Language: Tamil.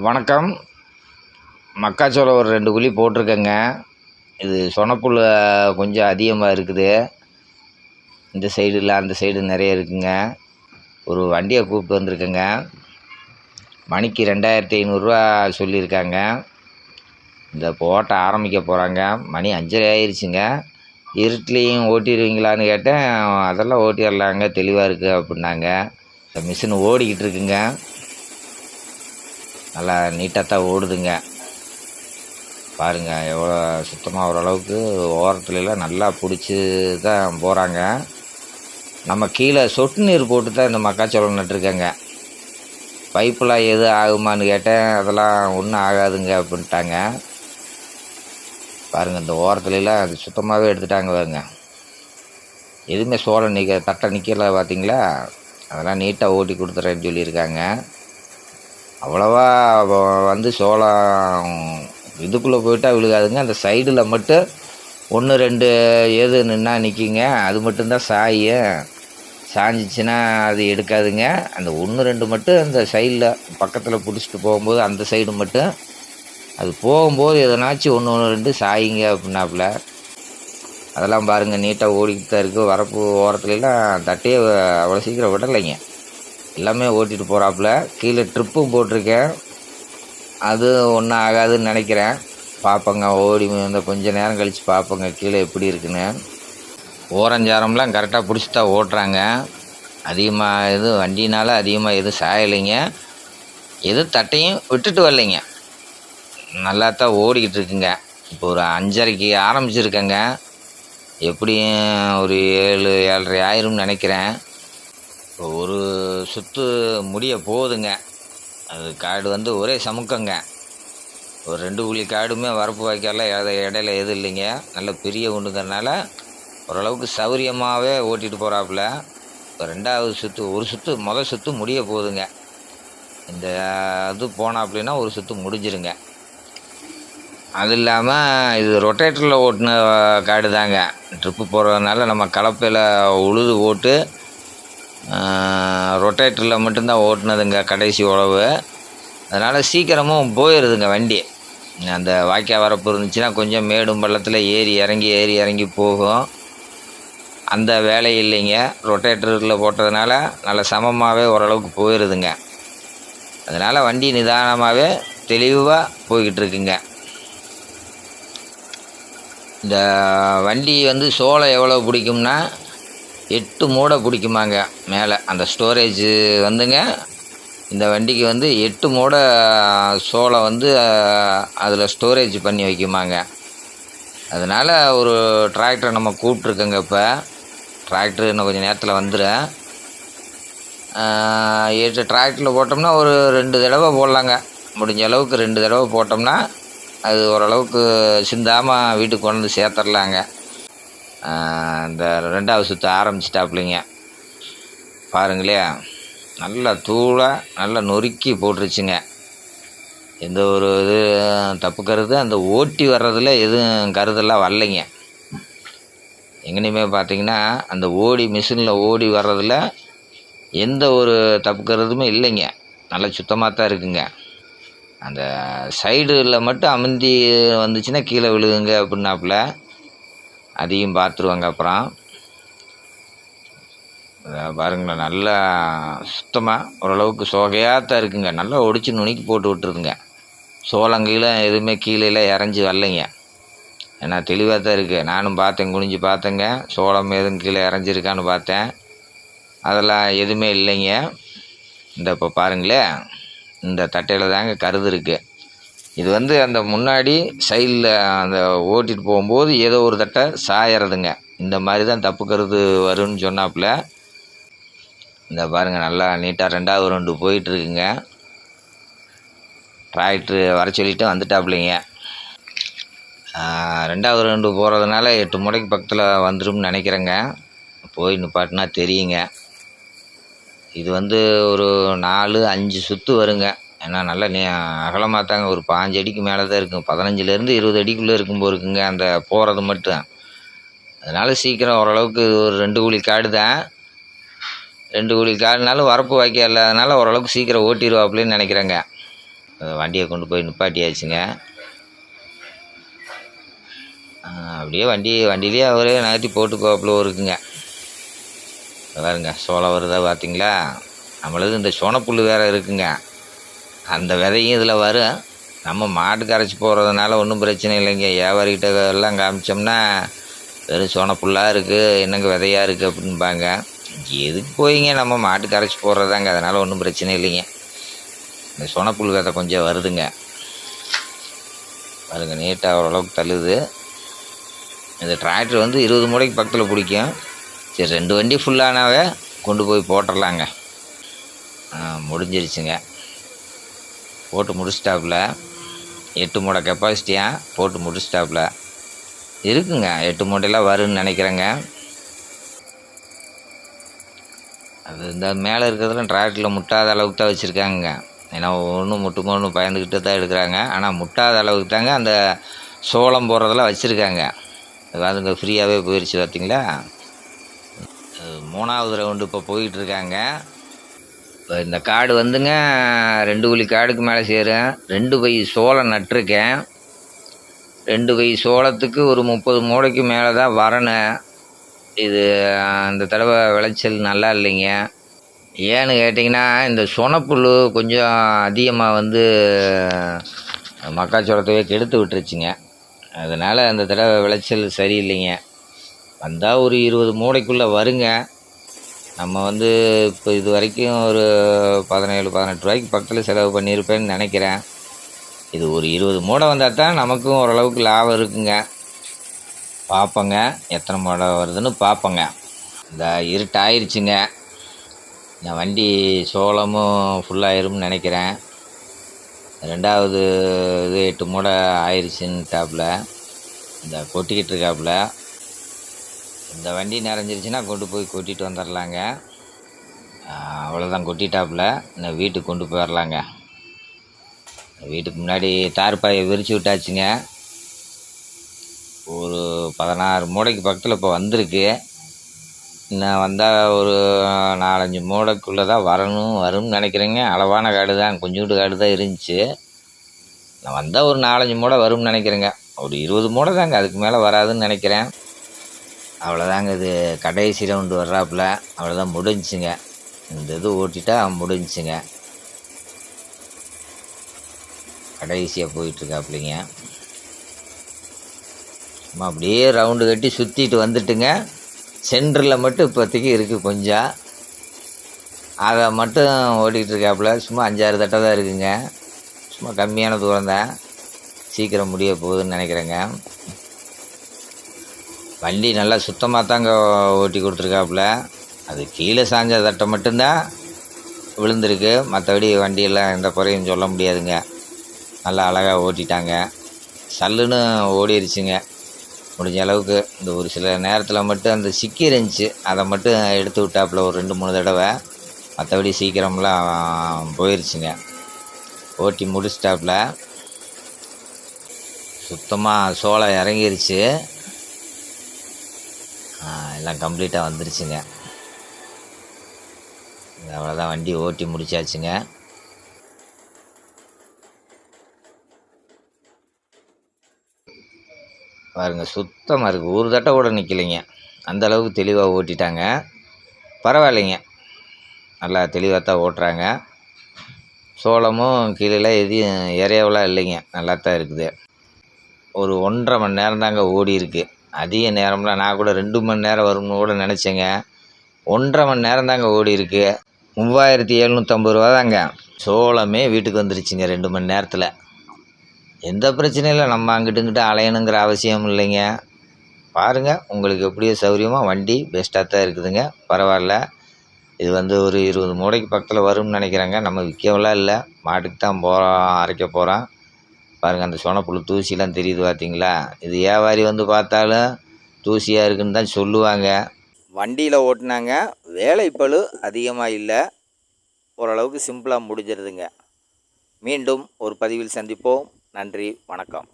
வணக்கம். மக்காச்சோளம் ஒரு 2 குழி போட்டிருக்கேங்க. இது சொனப்புல் கொஞ்சம் அதிகமாக இருக்குது. இந்த சைடு இல்லை, அந்த சைடு நிறைய இருக்குங்க. ஒரு வண்டியை கூப்பிட்டு வந்திருக்கேங்க. மணிக்கு 2500 சொல்லியிருக்காங்க. இந்த ஓட்ட ஆரம்பிக்க போகிறாங்க. மணி 5:30 ஆயிடுச்சுங்க. இருட்டிலையும் ஓட்டிடுவீங்களான்னு கேட்டேன். அதெல்லாம் ஓட்டிடலாங்க, தெளிவாக இருக்குது அப்படின்னாங்க. இந்த மிஷின் ஓடிக்கிட்டு இருக்குங்க. நல்லா நீட்டாக தான் ஓடுதுங்க. பாருங்கள் எவ்வளோ சுத்தமாக ஓரளவுக்கு ஓரத்துலலாம் நல்லா பிடிச்சி தான் போகிறாங்க. நம்ம கீழே சொட்டு நீர் போட்டு தான் இந்த மக்காச்சோளம் நட்டுருக்கேங்க. பைப்பெலாம் எது ஆகுமான்னு கேட்டேன். அதெல்லாம் ஒன்றும் ஆகாதுங்க அப்படின்ட்டாங்க. பாருங்கள் இந்த ஓரத்துலலாம் அது சுத்தமாகவே எடுத்துட்டாங்க. பாருங்க, எதுவுமே சோளம் தட்டை நிற்கல பார்த்தீங்களா. அதெல்லாம் நீட்டாக ஓட்டி கொடுத்துறேன்னு சொல்லியிருக்காங்க. அவ்வளோவா வந்து சோளம் இதுக்குள்ளே போயிட்டால் விழுகாதுங்க. அந்த சைடில் மட்டும் 1-2 எது நின்னா நிற்கிங்க. அது மட்டும்தான் சாஞ்சிச்சுன்னா அது எடுக்காதுங்க. அந்த 1-2 மட்டும் அந்த சைடில் பக்கத்தில் பிடிச்சிட்டு போகும்போது அந்த சைடு மட்டும் அது போகும்போது எதனாச்சும் 1-2 சாயிங்க அப்படின்னாப்புல. அதெல்லாம் பாருங்கள் நீட்டாக ஓடிக்கிட்டு தான் இருக்குது. வரப்பு ஓரத்துலலாம் தட்டையே அவ்வளோ சீக்கிரம் விடலைங்க. எல்லாமே ஓட்டிகிட்டு போகிறாப்புல. கீழே ட்ரிப்பும் போட்டிருக்கேன். அது ஒன்றும் ஆகாதுன்னு நினைக்கிறேன். பார்ப்போங்க, ஓடி இந்த கொஞ்சம் நேரம் கழித்து பார்ப்போங்க கீழே எப்படி இருக்குன்னு. ஓரஞ்சாரம்லாம் கரெக்டாக பிடிச்சி தான் ஓட்டுறாங்க. அதிகமாக எதுவும் வண்டினால் அதிகமாக எதுவும் சாயலைங்க. எதுவும் தட்டையும் விட்டுட்டு வரலைங்க. நல்லா தான் ஓடிக்கிட்டு இருக்குங்க. இப்போ ஒரு 5:30க்கு ஆரம்பிச்சிருக்கேங்க. எப்படியும் ஒரு 7-7:30 ஆயிரும்னு நினைக்கிறேன். இப்போ ஒரு சுற்று முடிய போகுதுங்க. அது காடு வந்து ஒரே சமுக்கங்க. ஒரு 2 குழி காடுமே வரப்பு வாய்க்கால இடையில எதுவும் இல்லைங்க. நல்ல பெரிய குண்டுங்கிறதுனால ஓரளவுக்கு சௌரியமாகவே ஓட்டிகிட்டு போகிறாப்புல. இப்போ 2வது சுற்று, ஒரு சுற்று முதல் சுற்று முடிய போகுதுங்க. இந்த இது போனாப்புலன்னா ஒரு சுற்று முடிஞ்சிருங்க. அது இல்லாமல் இது ரொட்டேட்டரில் ஓட்டின காடு தாங்க. ட்ரிப்பு போகிறதுனால நம்ம கலப்பையில் உழுது ஓட்டு ரொட்டேட்டரில் மட்டும்தான் ஓட்டுனதுங்க கடைசி உழவு. அதனால் சீக்கிரமும் போயிடுதுங்க வண்டி. அந்த வாய்க்கால் வரப்பு இருந்துச்சுன்னா கொஞ்சம் மேடும் பள்ளத்தில் ஏறி இறங்கி போகும். அந்த வேலை இல்லைங்க. ரொட்டேட்டரில் போட்டதுனால நல்ல சமமாகவே ஓரளவுக்கு போயிடுதுங்க. அதனால் வண்டி நிதானமாகவே தெளிவாக போய்கிட்டு இருக்குங்க. இந்த வண்டி வந்து சோளம் எவ்வளோ பிடிக்கும்னா 8 மூடை பிடிக்குமாங்க. மேலே அந்த ஸ்டோரேஜ் வந்துங்க. இந்த வண்டிக்கு வந்து 8 மூடை சோளம் வந்து அதில் ஸ்டோரேஜ் பண்ணி வைக்குமாங்க. அதனால் ஒரு டிராக்டரை நம்ம கூப்பிட்ருக்கோங்க. இப்போ டிராக்டர் இன்னும் கொஞ்சம் நேரத்தில் வந்துடும். 8 டிராக்டரில் போட்டோம்னா ஒரு 2 தடவை போடலாங்க. முடிஞ்ச அளவுக்கு 2 தடவை போட்டோம்னா அது ஓரளவுக்கு சிந்தாமல் வீட்டுக்கு கொண்டு வந்து சேர்த்துடலாங்க. இந்த 2வது சுற்று ஆரம்பிச்சிட்டாப்புலிங்க. பாருங்களே, நல்லா தூளாக நல்லா நொறுக்கி போட்டுருச்சுங்க. எந்த ஒரு இது தப்பு கருது அந்த ஓட்டி வர்றதில் எதுவும் கருதெல்லாம் வரலைங்க. எங்கேயுமே பார்த்தீங்கன்னா அந்த மிஷினில் ஓடி வர்றதில் எந்த ஒரு தப்பு கருதுமே இல்லைங்க. நல்லா சுத்தமாக தான் இருக்குங்க. அந்த சைடில் மட்டும் அமுந்தி வந்துச்சுன்னா கீழே விழுகுங்க அப்படின்னாப்புல. அதையும் பார்த்துருவாங்க. அப்புறம் பாருங்களேன், நல்லா சுத்தமாக ஓரளவுக்கு சோகையாக தான் இருக்குங்க. நல்லா ஒடிச்சு நுணுக்கி போட்டு விட்டுருதுங்க. சோளங்கீழே எதுவுமே கீழே இறஞ்சி வரலைங்க. ஏன்னா தெளிவாக தான் இருக்குது. நானும் பார்த்தேன், குனிஞ்சு பார்த்தேங்க. சோளம் எதுவும் கீழே இறஞ்சிருக்கான்னு பார்த்தேன். அதெல்லாம் எதுவுமே இல்லைங்க. இந்த இப்போ பாருங்களேன், இந்த தட்டையில் தாங்க கருது இருக்குது. இது வந்து அந்த முன்னாடி சைடில் அந்த ஓட்டிகிட்டு போகும்போது ஏதோ ஒரு தட்டை சாயறதுங்க. இந்த மாதிரி தான் தப்பு கருது வரும்னு சொன்னாப்புல. இந்த பாருங்கள், நல்லா நீட்டாக 2வது ரவுண்டு போயிட்டுருக்குங்க. டிராக்டரு வர சொல்லிவிட்டு வந்துட்டாப்புலிங்க. 2வது ரவுண்டு போகிறதுனால 8 மூடைக்கு பக்கத்தில் வந்துடும்னு நினைக்கிறேங்க. போய் நிப்பாட்டினா தெரியுங்க. இது வந்து ஒரு 4-5 சுற்று வருங்க. ஏன்னா நல்லா அகலமாக தாங்க, ஒரு 5 அடிக்கு மேலே தான் இருக்கும். 15-20 அடிக்குள்ளே இருக்கும் போருக்குங்க அந்த போகிறது மட்டும். அதனால் சீக்கிரம் ஓரளவுக்கு ஒரு 2 குழி காடு தான். 2 குழி காடுனாலும் வரப்பு வாய்க்கால் இல்லாதனால ஓரளவுக்கு சீக்கிரம் ஓட்டிடுவாப்புலன்னு நினைக்கிறேங்க. வண்டியை கொண்டு போய் நிப்பாட்டியாச்சுங்க. அப்படியே வண்டியிலேயே அவரே நகர்த்தி போட்டுக்கோப்பில் இருக்குங்க. பாருங்க சோளம் வருதா பார்த்தீங்களா? நம்மளது இந்த சோனப்புல் வேறு இருக்குங்க, அந்த விதையும் இதில் வரும். நம்ம மாட்டுக்கு அரைச்சி போடுறதுனால ஒன்றும் பிரச்சனை இல்லைங்க. வியாபாரிகிட்ட எல்லாம் காமிச்சோம்னா வெறும் சோனப்புல்லாக இருக்குது, என்னங்க விதையாக இருக்குது அப்படின்பாங்க. எதுக்கு போயிங்க, நம்ம மாட்டுக்கு அரைச்சி போடுறதாங்க, அதனால் ஒன்றும் பிரச்சனை இல்லைங்க. இந்த சோனப்புல் விதை கொஞ்சம் வருதுங்க பாருங்க, நீட்டாக ஓரளவுக்கு தள்ளுது. இந்த டிராக்டர் வந்து 20 மூடைக்கு பக்கத்தில் பிடிக்கும். சரி 2 வண்டி ஃபுல்லானாவே கொண்டு போய் போட்டுடலாங்க. முடிஞ்சிருச்சுங்க, போட்டு முடிச்சிட்டாப்புல. 8 மூடை கெப்பாசிட்டியாக போட்டு முடிச்சிட்டாப்புல. இருக்குங்க 8 மூட்டையெல்லாம் வரும்னு நினைக்கிறேங்க. அது இந்த மேலே இருக்கிறதுலாம் டிராக்டரில் முட்டாத அளவுக்கு தான் வச்சுருக்காங்க. ஏன்னா ஒன்றும் முட்டுமோன்னு பயந்துக்கிட்டு தான் எடுக்கிறாங்க. ஆனால் முட்டாத அளவுக்கு தாங்க அந்த சோளம் போடுறதெல்லாம் வச்சுருக்காங்க. அது இங்கே ஃப்ரீயாகவே போயிடுச்சு பார்த்தீங்களா. 3வது ரவுண்டு இப்போ போயிட்டுருக்காங்க. இப்போ இந்த காடு வந்துங்க 2 குழி காடுக்கு மேலே சேரும். 2 பை சோளம் நட்டிருக்கேன். 2 பை சோளத்துக்கு ஒரு 30 மூடைக்கு மேலே தான் வரணும். இது அந்த தடவை விளைச்சல் நல்லா இல்லைங்க. ஏன்னு கேட்டிங்கன்னா இந்த சொனப்புல் கொஞ்சம் அதிகமாக வந்து மக்காச்சோளத்தையே கெடுத்து விட்டுருச்சுங்க. அதனால் அந்த தடவை விளைச்சல் சரியில்லைங்க. வந்தால் ஒரு 20 மூடைக்குள்ளே வருங்க. நம்ம வந்து இப்போ இது வரைக்கும் ஒரு 17-18 ரூபாய்க்கு பக்கத்தில் செலவு பண்ணியிருப்பேன்னு நினைக்கிறேன். இது ஒரு 20 மூடை வந்தால் தான் நமக்கும் ஓரளவுக்கு லாபம் இருக்குங்க. பார்ப்போங்க எத்தனை மூடை வருதுன்னு பார்ப்போங்க. இந்த இருட்டாயிருச்சுங்க, இந்த வண்டி சோளமும் ஃபுல்லாகிரும்னு நினைக்கிறேன். 2வது இது 8 மூடை ஆயிடுச்சுன்னுட்டாப்புல, இந்த கொட்டிக்கிட்டு இருக்காப்புல. இந்த வண்டி நிறைஞ்சிருச்சுன்னா கொண்டு போய் கொட்டிட்டு வந்துடலாங்க. அவ்வளோதான், கொட்டிட்டாப்புல. இன்னும் வீட்டுக்கு கொண்டு போயிடலாங்க. வீட்டுக்கு முன்னாடி தார்பாயை விரித்து விட்டாச்சுங்க. ஒரு 16 மூடைக்கு பக்கத்தில் இப்போ வந்திருக்கு. இன்னும் வந்தால் ஒரு 4-5 மூடைக்குள்ளே தான் வரும்னு நினைக்கிறேங்க. அளவான காடு தான், கொஞ்சோண்டு காடு தான் இருந்துச்சு. நான் வந்தால் ஒரு 4-5 மூடை வரும்னு நினைக்கிறேங்க. ஒரு 20 மூடை தாங்க, அதுக்கு மேலே வராதுன்னு நினைக்கிறேன். அவ்வளோதாங்க, இது கடைசி ரவுண்டு வர்றாப்புல. அவ்வளோதான், முடிஞ்சுங்க. இந்த இது ஓட்டிட்டா முடிஞ்சுங்க. கடைசியாக போயிட்டுருக்காப்புலிங்க. நம்ம அப்படியே ரவுண்டு கட்டி சுற்றிட்டு வந்துட்டுங்க. சென்டரில் மட்டும் இப்போதைக்கு இருக்குது கொஞ்சம், அதை மட்டும் ஓட்டிகிட்டு இருக்காப்புல. சும்மா 5-6 தட்டை தான் இருக்குங்க, சும்மா கம்மியான தூரம் தான். சீக்கிரம் முடிய போகுதுன்னு நினைக்கிறேங்க. வண்டி நல்லா சுத்தமாக தாங்க ஓட்டி கொடுத்துருக்காப்புல. அது கீழே சாஞ்ச தட்டை மட்டும்தான் விழுந்திருக்கு, மற்றபடி வண்டியெல்லாம் எந்த குறையும் சொல்ல முடியாதுங்க. நல்லா அழகாக ஓட்டிட்டாங்க, சல்லுன்னு ஓடிருச்சுங்க. முடிஞ்ச அளவுக்கு இந்த ஒரு சில நேரத்தில் மட்டும் அந்த சிக்கி இருந்துச்சு, அதை மட்டும் எடுத்து விட்டாப்புல ஒரு 2-3 தடவை. மற்றபடி சீக்கிரம்லாம் போயிடுச்சுங்க, ஓட்டி முடிச்சிட்டாப்புல. சுத்தமாக சோளம் இறங்கிருச்சு, எல்லாம் கம்ப்ளீட்டாக வந்துருச்சுங்க. அவ்வளோதான், வண்டி ஓட்டி முடிச்சாச்சுங்க. பாருங்கள் சுத்தமாக இருக்குது, ஒரு தட்டை கூட நிற்கலைங்க. அந்தளவுக்கு தெளிவாக ஓட்டிட்டாங்க. பரவாயில்லைங்க, நல்லா தெளிவாக தான் ஓட்டுறாங்க. சோளமும் கீழே எதையும் இறையவெல்லாம் இல்லைங்க, நல்லா தான் இருக்குது. ஒரு 1.5 மணி நேரம் தாங்க ஓடி இருக்குது. அதிக நேரம்லாம் நான் கூட 2 மணி நேரம் வரும்னு கூட நினச்சேங்க. 1.5 மணி நேரம் தாங்க ஓடி இருக்குது. 3750 ரூபா தாங்க. சோளமே வீட்டுக்கு வந்துருச்சுங்க 2 மணி நேரத்தில். எந்த பிரச்சனையும் இல்லை, நம்ம அங்கிட்டு இங்கிட்டு அலையணுங்கிற அவசியம் இல்லைங்க. பாருங்கள், உங்களுக்கு எப்படியோ சௌகரியமாக வண்டி பெஸ்ட்டாக தான் இருக்குதுங்க. பரவாயில்ல, இது வந்து ஒரு 20 மூடைக்கு பக்கத்தில் வரும்னு நினைக்கிறேங்க. நம்ம விற்கவெல்லாம் இல்லை, மாட்டுக்கு தான் அரைக்க போகிறோம். பாருங்கள், அந்த சொனப்புல் தூசிலாம் தெரியுது பார்த்தீங்களா. இது வியாபாரி வந்து பார்த்தாலும் தூசியாக இருக்குன்னு தான் சொல்லுவாங்க. வண்டியில் ஓட்டினாங்க, வேலைப்பளு அதிகமாக இல்லை, ஓரளவுக்கு சிம்பிளாக முடிஞ்சிருதுங்க. மீண்டும் ஒரு பதிவில் சந்திப்போம். நன்றி, வணக்கம்.